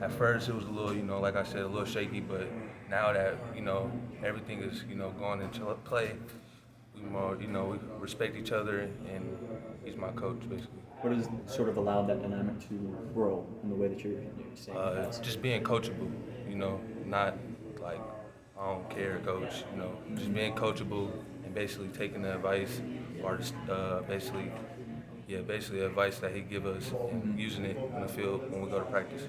At first it was a little, like I said, a little shaky, but now that, everything is, going into play, we more, we respect each other, and he's my coach, basically. What has sort of allowed that dynamic to grow in the way that you're saying in the past? Just being coachable, not like, I don't care, coach, just being coachable and basically taking the advice or just, basically advice that he give us and using it in the field when we go to practice.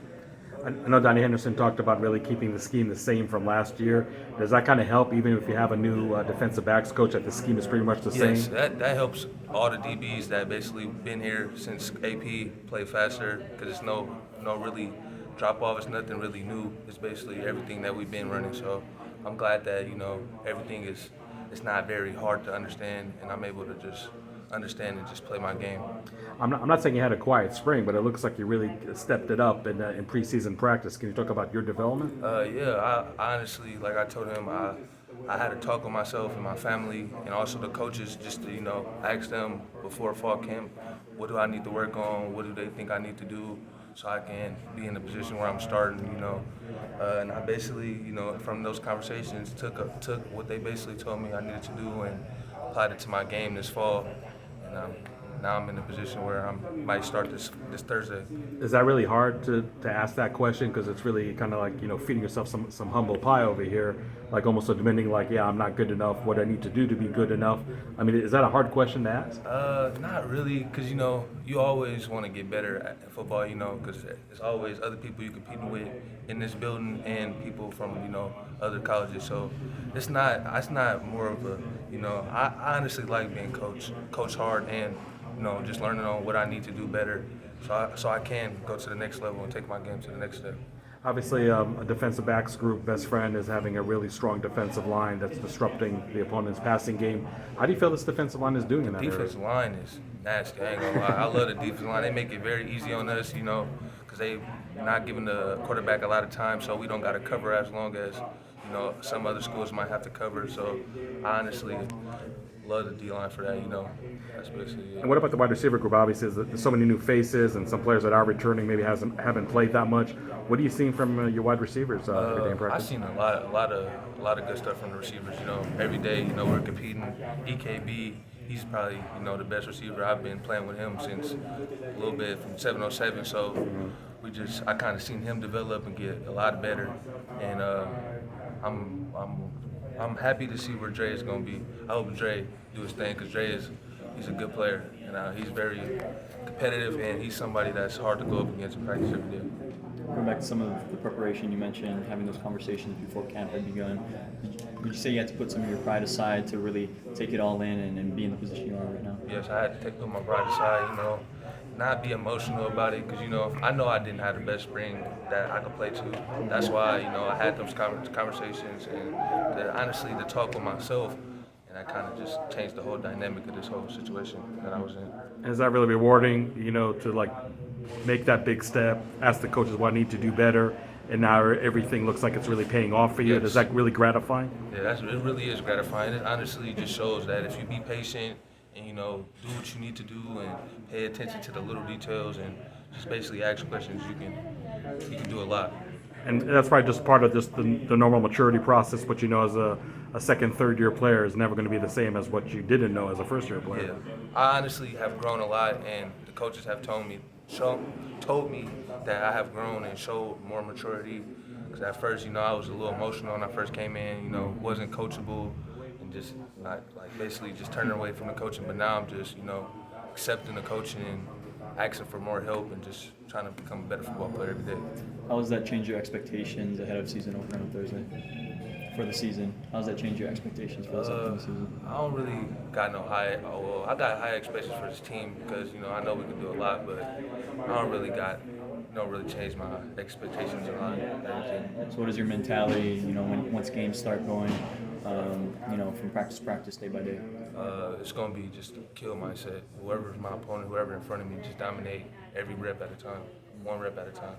I know Donnie Henderson talked about really keeping the scheme the same from last year. Does that kind of help, even if you have a new defensive backs coach, that the scheme is pretty much the same? Yes, that helps all the DBs that basically been here since AP play faster, because it's no really drop off. It's nothing really new. It's basically everything that we've been running. So I'm glad that everything it's not very hard to understand, and I'm able to just understand and just play my game. I'm not saying you had a quiet spring, but it looks like you really stepped it up in preseason practice. Can you talk about your development? Yeah, I honestly, like I told him, I had a talk with myself and my family and also the coaches just to, ask them before fall camp, what do I need to work on? What do they think I need to do so I can be in the position where I'm starting, And I basically, from those conversations, took what they basically told me I needed to do and applied it to my game this fall. And now I'm in a position where I might start this Thursday. Is that really hard to ask that question? Because it's really kind of like, feeding yourself some humble pie over here, like almost admitting like, yeah, I'm not good enough. What I need to do to be good enough? I mean, is that a hard question to ask? Not really, because, you always want to get better at football, because there's always other people you compete with in this building and people from, other colleges. So it's not more of a, I honestly like being coach hard and, just learning on what I need to do better so I can go to the next level and take my game to the next step. Obviously, a defensive backs group best friend is having a really strong defensive line that's disrupting the opponent's passing game. How do you feel this defensive line is doing in that area? Defensive line is nasty. I ain't gonna lie. I love the defensive line. They make it very easy on us, because they not giving the quarterback a lot of time, so we don't got to cover as long as some other schools might have to cover. So I honestly love the D-line for that. That's basically it. And what about the wide receiver group? Obviously, there's so many new faces and some players that are returning maybe haven't played that much. What are you seeing from your wide receivers every day in practice? I've seen a lot of good stuff from the receivers. Every day, we're competing. EKB, he's probably the best receiver. I've been playing with him since a little bit from 707. So I kind of seen him develop and get a lot better. And I'm happy to see where Dre is going to be. I hope Dre do his thing, because he's a good player, and he's very competitive, and he's somebody that's hard to go up against in practice every day. Going back to some of the preparation you mentioned, having those conversations before camp had begun, would you say you had to put some of your pride aside to really take it all in and be in the position you are right now? Yes, I had to put my pride aside, not be emotional about it, because, I know I didn't have the best spring that I could play to. That's why, I had those conversations and honestly to talk with myself, and that kind of just changed the whole dynamic of this whole situation that I was in. Is that really rewarding, to like make that big step, ask the coaches what I need to do better, and now everything looks like it's really paying off for you? Yes. Is that really gratifying? Yeah, it really is gratifying. It honestly just shows that if you be patient and, do what you need to do and pay attention to the little details and just basically ask questions, you can do a lot. And that's probably just part of just the normal maturity process, but as a second, third year player is never going to be the same as what you didn't know as a first year player. Yeah, I honestly have grown a lot, and the coaches have told me that I have grown and showed more maturity. Because at first, I was a little emotional when I first came in, wasn't coachable and just basically just turning away from the coaching. But now I'm just, accepting the coaching and asking for more help and just trying to become a better football player every day. How does that change your expectations ahead of season opener on Thursday for the season? How does that change your expectations for this upcoming season? I don't really got no I got high expectations for this team because, I know we can do a lot, but I don't really change my expectations a lot. Everything. So what is your mentality, once games start going, from practice to practice, day by day? It's going to be just a kill mindset. Whoever's my opponent, whoever in front of me, just dominate every rep at a time, one rep at a time.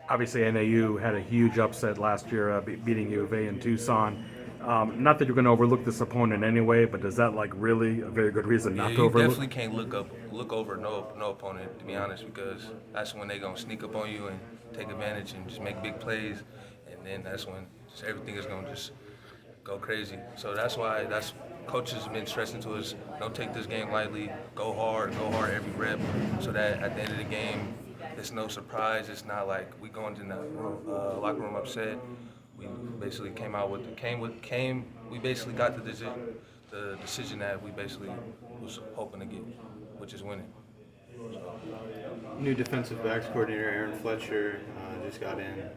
Obviously, NAU had a huge upset last year, beating U of A in Tucson. Not that you're going to overlook this opponent anyway, but is that like really a very good reason Yeah, not to you overlook? definitely can't look over no opponent, to be honest, because that's when they're gonna sneak up on you and take advantage and just make big plays, and then that's when just everything is gonna just go crazy. So that's coaches have been stressing to us, don't take this game lightly, go hard every rep, so that at the end of the game, it's no surprise. It's not like we go into the locker room upset. We basically we basically got the decision that we basically was hoping to get, which is winning. New defensive backs coordinator Aaron Fletcher just got in.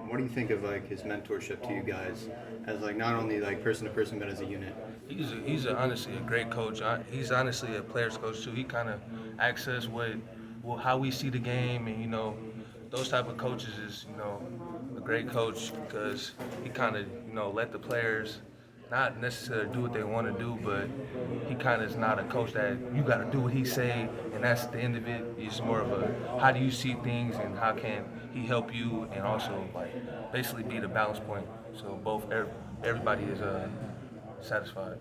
What do you think of like his mentorship to you guys, as like not only like person to person but as a unit? He's honestly a great coach. He's honestly a player's coach too. He kind of asks us how we see the game, and those type of coaches is a great coach because he kind of let the players not necessarily do what they want to do, but he kind of is not a coach that you got to do what he say, and that's the end of it. He's more of a how do you see things and how can he help you, and also like basically be the balance point so everybody is satisfied.